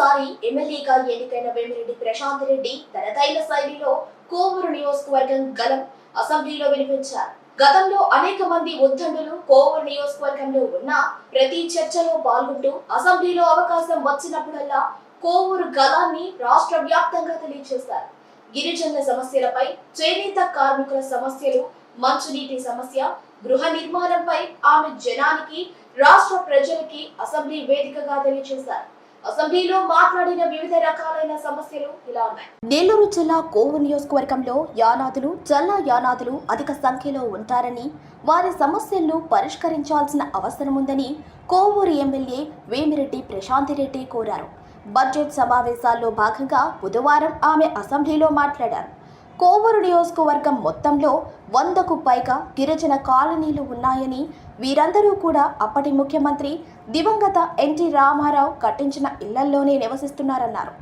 మొదటిసారి ఎమ్మెల్యేగా ఎన్నికైన వేమిరెడ్డి ప్రశాంత్ రెడ్డి తనదైన శైలిలో కోవూరు నియోజకవర్గం గలం అసెంబ్లీలో వినిపించారు. గతంలో అనేక మంది ఉద్దండులు కోవూరు నియోజకవర్గంలో ఉన్న ప్రతి చర్చలో పాల్గొంటూ అసెంబ్లీలో అవకాశం వచ్చినప్పుడల్లా కోవూరు గలాన్ని రాష్ట్ర వ్యాప్తంగా తెలియజేశారు. గిరిజనుల సమస్యలపై, చేనేత కార్మికుల సమస్యలు, మంచినీటి సమస్య, గృహ నిర్మాణంపై ఆమె జనానికి, రాష్ట్ర ప్రజలకి అసెంబ్లీ వేదికగా తెలియజేశారు. అసెంబ్లీలో మాట్లాడిన వివిధ రకాలైన సమస్యలు ఇలా ఉన్నాయి. నెల్లూరు జిల్లా కోవూరు నియోజకవర్గంలో యానాదులు, జల్లా యానాదులు అధిక సంఖ్యలో ఉంటారని, వారి సమస్యలను పరిష్కరించాల్సిన అవసరం ఉందని కోవూరు ఎమ్మెల్యే వేమిరెడ్డి ప్రశాంత్ రెడ్డి కోరారు. బడ్జెట్ సమావేశాల్లో భాగంగా బుధవారం ఆమె అసెంబ్లీలో మాట్లాడారు. కోవూరు నియోజకవర్గం మొత్తంలో 100కు పైగా గిరిజన కాలనీలు ఉన్నాయని, వీరందరూ కూడా అప్పటి ముఖ్యమంత్రి దివంగత ఎన్టీ రామారావు కట్టించిన ఇళ్లల్లోనే నివసిస్తున్నారన్నారు.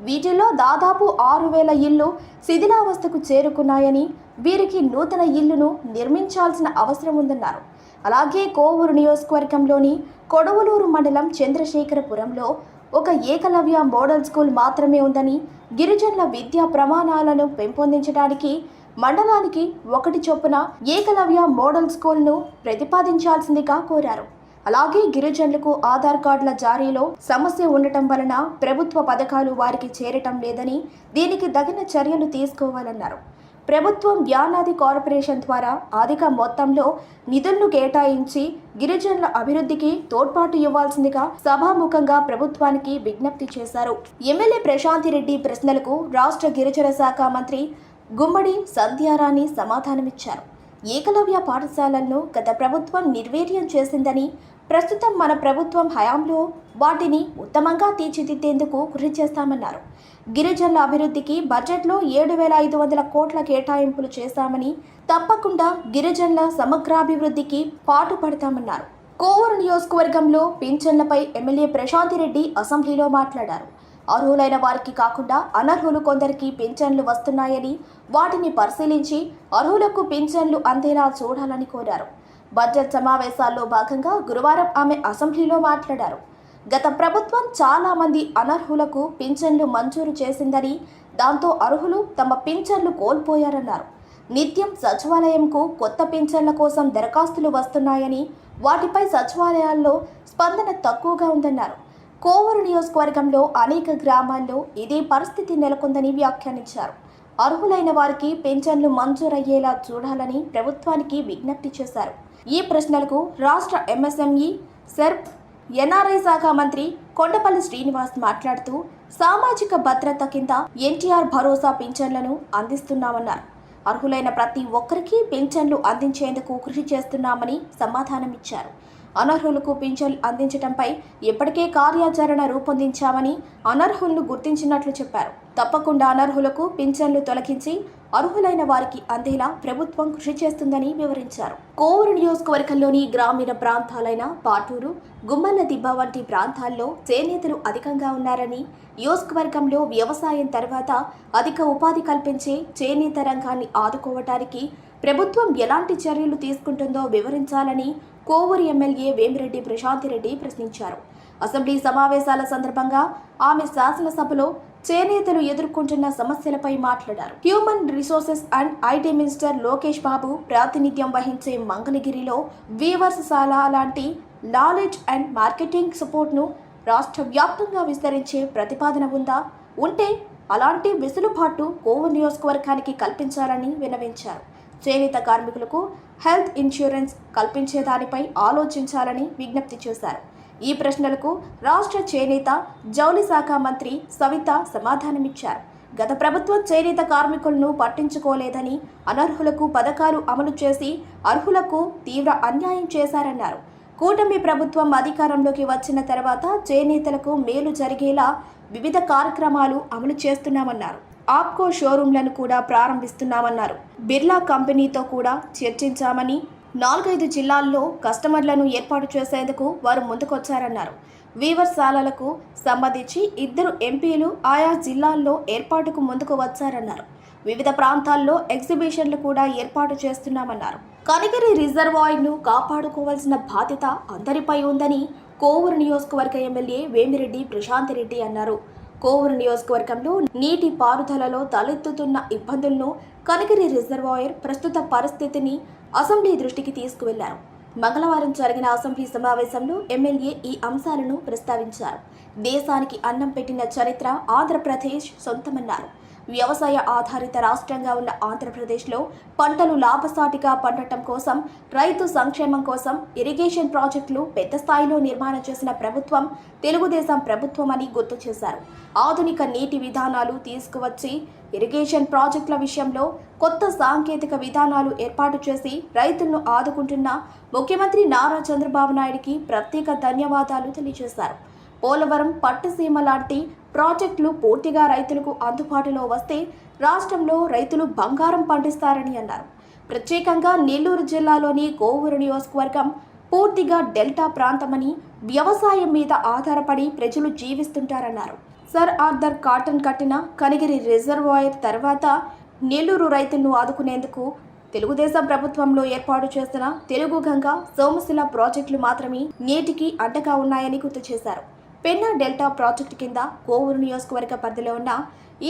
వీటిల్లో దాదాపు 6000 ఇళ్లు శిథిలావస్థకు చేరుకున్నాయని, వీరికి నూతన ఇళ్లను నిర్మించాల్సిన అవసరం ఉందన్నారు. అలాగే కోవూరు నియోజకవర్గంలోని కొడవలూరు మండలం చంద్రశేఖరపురంలో ఒక ఏకలవ్య మోడల్ స్కూల్ మాత్రమే ఉందని, గిరిజనుల విద్యా ప్రమాణాలను పెంపొందించడానికి మండలానికి 1 చొప్పున ఏకలవ్య మోడల్ స్కూల్ను ప్రతిపాదించాల్సిందిగా కోరారు. అలాగే గిరిజనులకు ఆధార్ కార్డుల జారీలో సమస్య ఉండటం వలన ప్రభుత్వ పథకాలు వారికి చేరటం లేదని, దీనికి తగిన చర్యలు తీసుకోవాలన్నారు. ప్రభుత్వం యానాది కార్పొరేషన్ ద్వారా అధిక మొత్తంలో నిధులను కేటాయించి గిరిజనుల అభివృద్ధికి తోడ్పాటు ఇవ్వాల్సిందిగా సభాముఖంగా ప్రభుత్వానికి విజ్ఞప్తి చేశారు. ఎమ్మెల్యే ప్రశాంత్ రెడ్డి ప్రశ్నలకు రాష్ట్ర గిరిజన శాఖ మంత్రి గుమ్మడి సంధ్యారాణి సమాధానమిచ్చారు. ఏకలవ్య పాఠశాలలను గత ప్రభుత్వం నిర్వీర్యం చేసిందని, ప్రస్తుతం మన ప్రభుత్వం హయాంలో వాటిని ఉత్తమంగా తీర్చిదిద్దేందుకు కృషి చేస్తామన్నారు. గిరిజనుల అభివృద్ధికి బడ్జెట్లో 7500 కోట్ల కేటాయింపులు చేశామని, తప్పకుండా గిరిజనుల సమగ్రాభివృద్ధికి పాటుపడతామన్నారు. కోవూరు నియోజకవర్గంలో పింఛన్లపై ఎమ్మెల్యే ప్రశాంత్ రెడ్డి అసెంబ్లీలో మాట్లాడారు. అర్హులైన వారికి కాకుండా అనర్హులు కొందరికి పింఛన్లు వస్తున్నాయని, వాటిని పరిశీలించి అర్హులకు పింఛన్లు అందేలా చూడాలని కోరారు. బడ్జెట్ సమావేశాల్లో భాగంగా గురువారం ఆమె అసెంబ్లీలో మాట్లాడారు. గత ప్రభుత్వం చాలా మంది అనర్హులకు పింఛన్లు మంజూరు చేసిందని, దాంతో అర్హులు తమ పింఛన్లు కోల్పోయారన్నారు. నిత్యం సచివాలయంకు కొత్త పింఛన్ల కోసం దరఖాస్తులు వస్తున్నాయని, వాటిపై సచివాలయాల్లో స్పందన తక్కువగా ఉందన్నారు. కోవూరు నియోజకవర్గంలో అనేక గ్రామాల్లో ఇదే పరిస్థితి నెలకొందని వ్యాఖ్యానించారు. అర్హులైన వారికి పింఛన్లు మంజూరయ్యేలా చూడాలని ప్రభుత్వానికి విజ్ఞప్తి చేశారు. ఈ ప్రశ్నలకు రాష్ట్ర ఎంఎస్ఎంఈ, సెర్ప్, ఎన్ఆర్ఐ శాఖ మంత్రి కొండపల్లి శ్రీనివాస్ మాట్లాడుతూ, సామాజిక భద్రత కింద ఎన్టీఆర్ భరోసా పింఛన్లను అందిస్తున్నామన్నారు. అర్హులైన ప్రతి ఒక్కరికి పింఛన్లు అందించేందుకు కృషి చేస్తున్నామని సమాధానమిచ్చారు. అనర్హులకు పింఛన్లు అందించడంపై ఇప్పటికే కార్యాచరణ రూపొందించామని, అనర్హులను గుర్తించినట్లు చెప్పారు. తప్పకుండా అనర్హులకు పింఛన్లు తొలగించి అర్హులైన వారికి అందేలా ప్రభుత్వం కృషి చేస్తుందని వివరించారు. కోవూరు నియోజకవర్గంలోని గ్రామీణ ప్రాంతాలైన పాటూరు, గుమ్మల దిబ్బ వంటి ప్రాంతాల్లో చేనేతలు అధికంగా ఉన్నారని, నియోజకవర్గంలో వ్యవసాయం తర్వాత అధిక ఉపాధి కల్పించే చేనేత రంగాన్ని ఆదుకోవటానికి ప్రభుత్వం ఎలాంటి చర్యలు తీసుకుంటుందో వివరించాలని కోవూరు ఎమ్మెల్యే వేమిరెడ్డి ప్రశాంత్ రెడ్డి ప్రశ్నించారు. అసెంబ్లీ సమావేశాల సందర్భంగా ఆమె శాసనసభలో చేనేతలు ఎదుర్కొంటున్న సమస్యలపై మాట్లాడారు. Human resources and IT minister Lokesh Babu ప్రాతినిధ్యం వహించే మంగళగిరిలో వీవర్స్ శాల లాంటి నాలెడ్జ్ అండ్ మార్కెటింగ్ సపోర్ట్ను రాష్ట్ర వ్యాప్తంగా విస్తరించే ప్రతిపాదన ఉందా? ఉంటే అలాంటి వెసులుబాటు కోవూరు నియోజకవర్గానికి కల్పించాలని విన్నవించారు. చేనేత కార్మికులకు హెల్త్ ఇన్సూరెన్స్ కల్పించే దానిపై ఆలోచించాలని విజ్ఞప్తి చేశారు. ఈ ప్రశ్నలకు రాష్ట్ర చేనేత, జౌళి శాఖ మంత్రి సవిత సమాధానమిచ్చారు. గత ప్రభుత్వం చేనేత కార్మికులను పట్టించుకోలేదని, అనర్హులకు పథకాలు అమలు చేసి అర్హులకు తీవ్ర అన్యాయం చేశారన్నారు. కూటమి ప్రభుత్వం అధికారంలోకి వచ్చిన తర్వాత చేనేతలకు మేలు జరిగేలా వివిధ కార్యక్రమాలు అమలు చేస్తున్నామన్నారు. ఆప్కో షోరూంలను కూడా ప్రారంభిస్తున్నామన్నారు. బిర్లా కంపెనీతో కూడా చర్చించామని, 4-5 జిల్లాల్లో కస్టమర్లను ఏర్పాటు చేసేందుకు వారు ముందుకొచ్చారన్నారు. వీవర్స్ శాలలకు సంబంధించి 2 ఎంపీలు ఆయా జిల్లాల్లో ఏర్పాటుకు ముందుకు వచ్చారన్నారు. వివిధ ప్రాంతాల్లో ఎగ్జిబిషన్లు కూడా ఏర్పాటు చేస్తున్నామన్నారు. కనిగిరి రిజర్వాయర్ను కాపాడుకోవాల్సిన బాధ్యత అందరిపై ఉందని కోవూరు నియోజకవర్గ ఎమ్మెల్యే వేమిరెడ్డి ప్రశాంత్ రెడ్డి అన్నారు. కోవూరు నియోజకవర్గంలో నీటి పారుదలలో తలెత్తుతున్న ఇబ్బందులను కనిగిరి రిజర్వాయర్ ప్రస్తుత పరిస్థితిని అసెంబ్లీ దృష్టికి తీసుకువెళ్లారు. మంగళవారం జరిగిన అసెంబ్లీ సమావేశంలో ఎమ్మెల్యే ఈ అంశాలను ప్రస్తావించారు. దేశానికి అన్నం పెట్టిన చరిత్ర ఆంధ్రప్రదేశ్ సొంతమన్నారు. వ్యవసాయ ఆధారిత రాష్ట్రంగా ఉన్న ఆంధ్రప్రదేశ్లో పంటలు లాభసాటిగా పండటం కోసం, రైతు సంక్షేమం కోసం ఇరిగేషన్ ప్రాజెక్టులు పెద్ద స్థాయిలో నిర్మాణం చేసిన ప్రభుత్వం తెలుగుదేశం ప్రభుత్వం అని గుర్తు చేశారు. ఆధునిక నీటి విధానాలు తీసుకువచ్చి ఇరిగేషన్ ప్రాజెక్టుల విషయంలో కొత్త సాంకేతిక విధానాలు ఏర్పాటు చేసి రైతులను ఆదుకుంటున్న ముఖ్యమంత్రి నారా చంద్రబాబు నాయుడికి ప్రత్యేక ధన్యవాదాలు తెలియజేశారు. పోలవరం, పట్టుసీమ లాంటి ప్రాజెక్టులు పూర్తిగా రైతులకు అందుబాటులో వస్తే రాష్ట్రంలో రైతులు బంగారం పండిస్తారని అన్నారు. ప్రత్యేకంగా నెల్లూరు జిల్లాలోని కోవూరు నియోజకవర్గం పూర్తిగా డెల్టా ప్రాంతమని, వ్యవసాయం మీద ఆధారపడి ప్రజలు జీవిస్తుంటారన్నారు. సర్ ఆర్థర్ కాటన్ కట్టిన కనిగిరి రిజర్వాయర్ తర్వాత నెల్లూరు రైతులను ఆదుకునేందుకు తెలుగుదేశం ప్రభుత్వంలో ఏర్పాటు చేసిన తెలుగు గంగ, సోమశిల ప్రాజెక్టులు మాత్రమే నేటికి అడ్డగా ఉన్నాయని గుర్తు చేశారు. పెన్నా డెల్టా ప్రాజెక్టు కింద కోవూరు నియోజకవర్గ పరిధిలో ఉన్న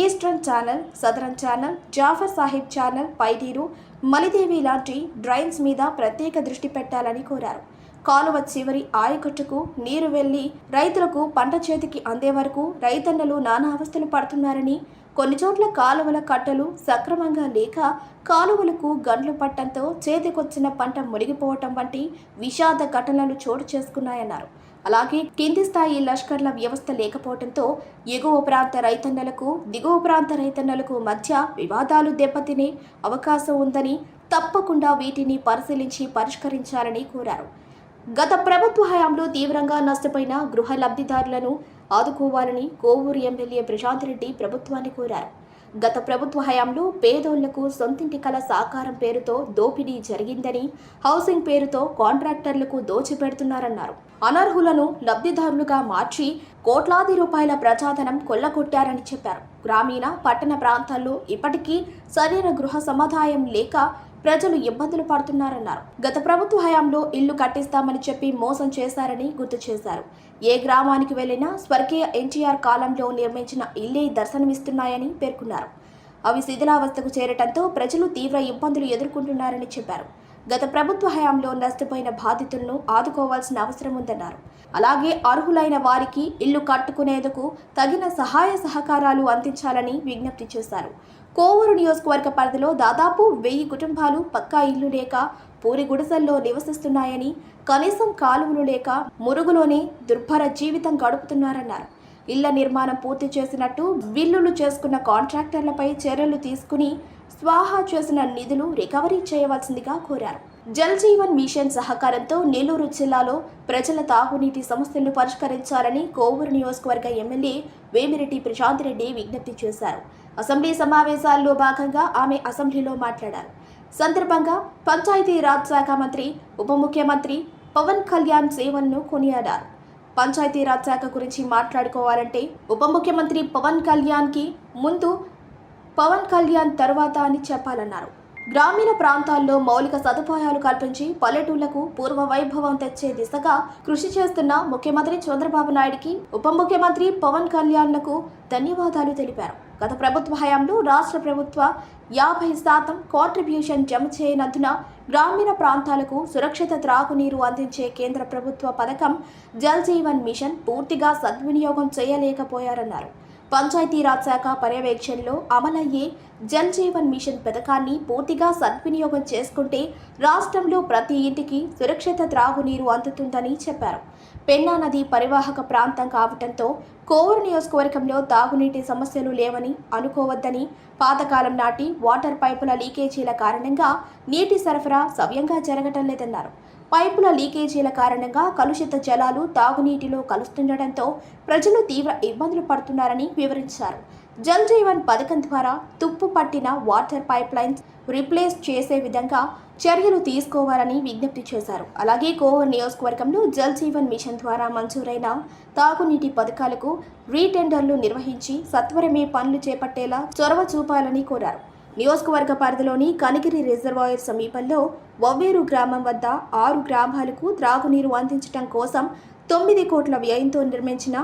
eastern channel, southern channel, Jafar Sahib channel, పైతీరు, మలిదేవి లాంటి డ్రైన్స్ మీద ప్రత్యేక దృష్టి పెట్టాలని కోరారు. కాలువ చివరి ఆయకట్టుకు నీరు వెళ్లి రైతులకు పంట చేతికి అందే వరకు రైతన్నలు నానా అవస్థలు పడుతున్నారని, కొన్ని చోట్ల కాలువల కట్టలు సక్రమంగా లేక కాలువలకు గండ్లు పట్టడంతో చేతికొచ్చిన పంట మునిగిపోవటం వంటి విషాద ఘటనలు చోటు చేసుకున్నాయన్నారు. అలాగే కింది స్థాయి లష్కర్ల వ్యవస్థ లేకపోవడంతో ఎగువ ప్రాంత రైతన్నలకు, దిగువ ప్రాంత రైతన్నలకు మధ్య వివాదాలు దెబ్బతినే అవకాశం ఉందని, తప్పకుండా వీటిని పరిశీలించి పరిష్కరించాలని కోరారు. గత ప్రభుత్వ హయాంలో తీవ్రంగా నష్టపోయిన గృహ లబ్ధిదారులను ఆదుకోవాలని కోవూరు ఎమ్మెల్యే ప్రశాంత్ రెడ్డి ప్రభుత్వాన్ని కోరారు. గత ప్రభుత్వ హయాంలో పేదోళ్లకు సొంతింటి కల సాకారం పేరుతో దోపిడీ జరిగిందని, హౌసింగ్ పేరుతో కాంట్రాక్టర్లకు దోచిపెడుతున్నారన్నారు. అనర్హులను లబ్ధిదారులుగా మార్చి కోట్లాది రూపాయల ప్రజాధనం కొల్లగొట్టారని చెప్పారు. గ్రామీణ, పట్టణ ప్రాంతాల్లో ఇప్పటికీ సరైన గృహ సముదాయం లేక ప్రజలు ఇబ్బందులు పడుతున్నారన్నారు. గత ప్రభుత్వ హయాంలో ఇల్లు కట్టిస్తామని చెప్పి మోసం చేశారని గుర్తు చేశారు. ఏ గ్రామానికి వెళ్లినా స్వర్గీయ ఎన్టీఆర్ కాలంలో నిర్మించిన ఇల్లే దర్శనమిస్తున్నాయని పేర్కొన్నారు. అవి శిథిలావస్థకు చేరటంతో ప్రజలు తీవ్ర ఇబ్బందులు ఎదుర్కొంటున్నారని చెప్పారు. గత ప్రభుత్వ హయాంలో నష్టపోయిన బాధితులను ఆదుకోవాల్సిన అవసరం ఉందన్నారు. అలాగే అర్హులైన వారికి ఇల్లు కట్టుకునేందుకు తగిన సహాయ సహకారాలు అందించాలని విజ్ఞప్తి చేశారు. కోవూరు నియోజకవర్గ పరిధిలో దాదాపు 1000 కుటుంబాలు పక్కా ఇల్లు లేక పూరి గుడిసెల్లో నివసిస్తున్నాయని, కనీసం కాలువలు లేక మురుగులోనే దుర్భర జీవితం గడుపుతున్నారన్నారు. ఇళ్ల నిర్మాణం పూర్తి చేసినట్టు బిల్లులు చేసుకున్న కాంట్రాక్టర్లపై చర్యలు తీసుకుని స్వాహా చేసిన నిధులు రికవరీ చేయవలసిందిగా కోరారు. జల్ జీవన్ మిషన్ సహకారంతో నెల్లూరు జిల్లాలో ప్రజల తాగునీటి సమస్యలను పరిష్కరించాలని కోవూరు నియోజకవర్గ ఎమ్మెల్యే వేమిరెడ్డి ప్రశాంత్ రెడ్డి విజ్ఞప్తి చేశారు. అసెంబ్లీ సమావేశాల్లో భాగంగా ఆమె అసెంబ్లీలో మాట్లాడారు. సందర్భంగా పంచాయతీరాజ్ శాఖ మంత్రి, ఉప ముఖ్యమంత్రి పవన్ కళ్యాణ్ సేవలను కొనియాడారు. పంచాయతీరాజ్ శాఖ గురించి మాట్లాడుకోవాలంటే ఉప ముఖ్యమంత్రి పవన్ కళ్యాణ్కి ముందు, పవన్ కళ్యాణ్ తర్వాత అని చెప్పాలన్నారు. గ్రామీణ ప్రాంతాల్లో మౌలిక సదుపాయాలు కల్పించి పల్లెటూళ్లకు పూర్వ వైభవం తెచ్చే దిశగా కృషి చేస్తున్న ముఖ్యమంత్రి చంద్రబాబు నాయుడికి, ఉప ముఖ్యమంత్రి పవన్ కళ్యాణ్లకు ధన్యవాదాలు తెలిపారు. గత ప్రభుత్వ హయాంలో రాష్ట్ర ప్రభుత్వ 50% కాంట్రిబ్యూషన్ జమ చేయనందున గ్రామీణ ప్రాంతాలకు సురక్షిత త్రాగునీరు అందించే కేంద్ర ప్రభుత్వ పథకం జల్ జీవన్ మిషన్ పూర్తిగా సద్వినియోగం చేయలేకపోయారన్నారు. పంచాయతీరాజ్ శాఖ పర్యవేక్షణలో అమలయ్యే జల్ జీవన్ మిషన్ పథకాన్ని పూర్తిగా సద్వినియోగం చేసుకుంటే రాష్ట్రంలో ప్రతి ఇంటికి సురక్షిత త్రాగునీరు అందుతుందని చెప్పారు. పెన్నా నది పరివాహక ప్రాంతం కావడంతో కోవూరు నియోజకవర్గంలో తాగునీటి సమస్యలు లేవని అనుకోవద్దని, పాతకాలం నాటి వాటర్ పైపుల లీకేజీల కారణంగా నీటి సరఫరా సవ్యంగా జరగటం లేదన్నారు. పైపుల లీకేజీల కారణంగా కలుషిత జలాలు తాగునీటిలో కలుస్తుండటంతో ప్రజలు తీవ్ర ఇబ్బందులు పడుతున్నారని వివరించారు. జల్ జీవన్ పథకం ద్వారా తుప్పు పట్టిన వాటర్ పైప్ లైన్స్ రీప్లేస్ చేసే విధంగా చర్యలు తీసుకోవాలని విజ్ఞప్తి చేశారు. అలాగే కోవూరు నియోజకవర్గంలో జల్ జీవన్ మిషన్ ద్వారా మంజూరైన తాగునీటి పథకాలకు రీటెండర్లు నిర్వహించి సత్వరమే పనులు చేపట్టేలా చొరవ చూపాలని కోరారు. నియోజకవర్గ పరిధిలోని కనిగిరి రిజర్వాయర్ సమీపంలో వవ్వేరు గ్రామం వద్ద 6 గ్రామాలకు త్రాగునీరు అందించడం కోసం 9 కోట్ల వ్యయంతో నిర్మించిన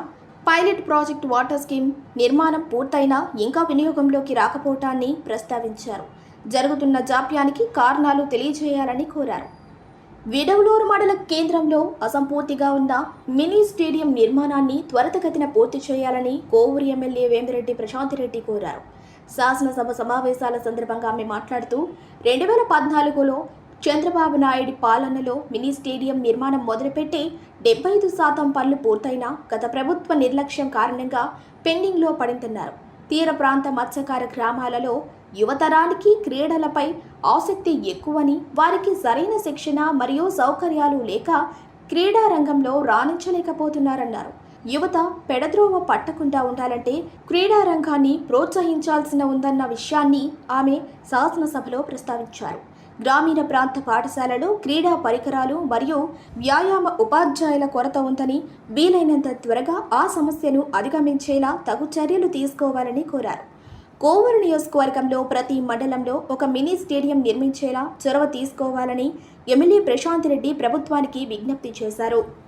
పైలట్ ప్రాజెక్ట్ వాటర్ స్కీమ్ నిర్మాణం పూర్తయినా ఇంకా వినియోగంలోకి రాకపోవటాన్ని ప్రస్తావించారు. జరుగుతున్న జాప్యానికి కారణాలు తెలియజేయాలని కోరారు. విడవలూరు మండల కేంద్రంలో అసంపూర్తిగా ఉన్న మినీ స్టేడియం నిర్మాణాన్ని త్వరితగతిన పూర్తి చేయాలని కోవూరు ఎమ్మెల్యే వేమిరెడ్డి ప్రశాంత్ రెడ్డి కోరారు. శాసనసభ సమావేశాల సందర్భంగా ఆమె మాట్లాడుతూ 2014లో చంద్రబాబు నాయుడు పాలనలో మినీ స్టేడియం నిర్మాణం మొదలుపెట్టి 75% పనులు పూర్తయినా గత ప్రభుత్వ నిర్లక్ష్యం కారణంగా పెండింగ్లో పడిందన్నారు. తీర ప్రాంత మత్స్యకార గ్రామాలలో యువతరానికి క్రీడలపై ఆసక్తి ఎక్కువని, వారికి సరైన శిక్షణ మరియు సౌకర్యాలు లేక క్రీడా రంగంలో రాణించలేకపోతున్నారన్నారు. యువత పెడద్రోవ పట్టకుండా ఉండాలంటే క్రీడా రంగాన్ని ప్రోత్సహించాల్సిన ఉందన్న విషయాన్ని ఆమె శాసనసభలో ప్రస్తావించారు. గ్రామీణ ప్రాంత పాఠశాలలో క్రీడా పరికరాలు మరియు వ్యాయామ ఉపాధ్యాయుల కొరత ఉందని, వీలైనంత త్వరగా ఆ సమస్యను అధిగమించేలా తగు చర్యలు తీసుకోవాలని కోరారు. కోవూరు నియోజకవర్గంలో ప్రతి మండలంలో ఒక మినీ స్టేడియం నిర్మించేలా చొరవ తీసుకోవాలని ఎమ్మెల్యే ప్రశాంత్ రెడ్డి ప్రభుత్వానికి విజ్ఞప్తి చేశారు.